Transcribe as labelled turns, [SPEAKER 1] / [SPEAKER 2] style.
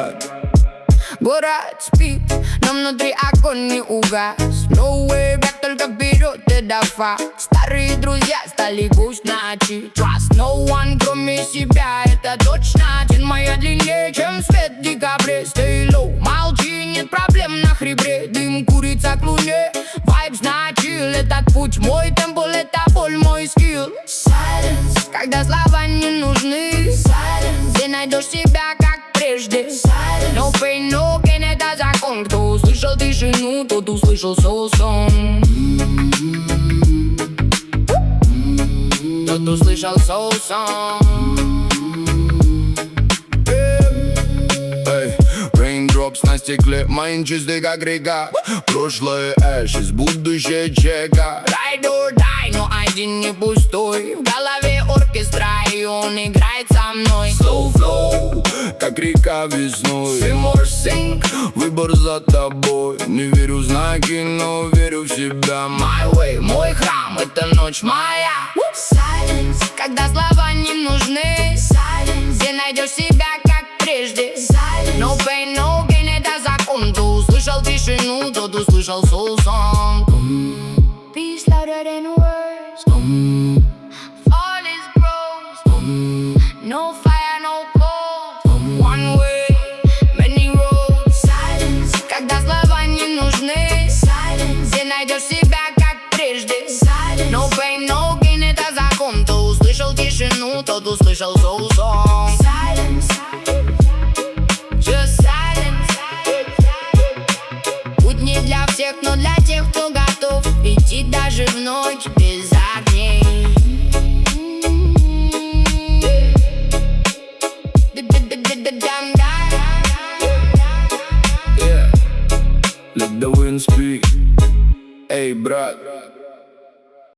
[SPEAKER 1] брат.
[SPEAKER 2] Город спит, но внутри огонь не угас. No way back, только вперед, это факт. Старые друзья стали гусь ночи. Trust no one, кроме себя, это точно. День моя длиннее, чем свет в декабре. Stay low, молчи, нет проблем на хребре. Дым курица к луне, вайб значил. Этот путь мой темп, это боль, мой скилл. Silence, когда слова не нужны. Silence, ты найдешь себя как прежде. Silence, no pain, no gain, это закон. Кто услышал тишину, тот услышал soul song. Тот услышал soul song.
[SPEAKER 1] Raindrops на стекле, майн чистый как река. Прошлое ashes, будущее чека.
[SPEAKER 2] Ride or die, но один не пустой. В голове оркестра, и он играет со мной.
[SPEAKER 1] Slow flow, как река весной.
[SPEAKER 2] Feel more sync.
[SPEAKER 1] Выбор за тобой. Не верю в знаки, но верю в себя.
[SPEAKER 2] My way, мой храм, это ночь моя. Silence, когда слова не нужны. Silence, ты найдешь себя как прежде. Silence, no pain, no gain, это закон. Кто услышал тишину, тот услышал soul song. Peace louder than words. All is gross. No fire, no cold. One way, many roads. Silence, когда слова не нужны. Silence, ты найдешь себя как прежде. Silence, no pain, no gain, это закон. Кто услышал тишину, тот услышал soul song. Silence, just silence. Путь не для всех, но для тех, кто готов идти даже в ночь без огней.
[SPEAKER 1] Yeah. Let the wind speak. Эй, брат.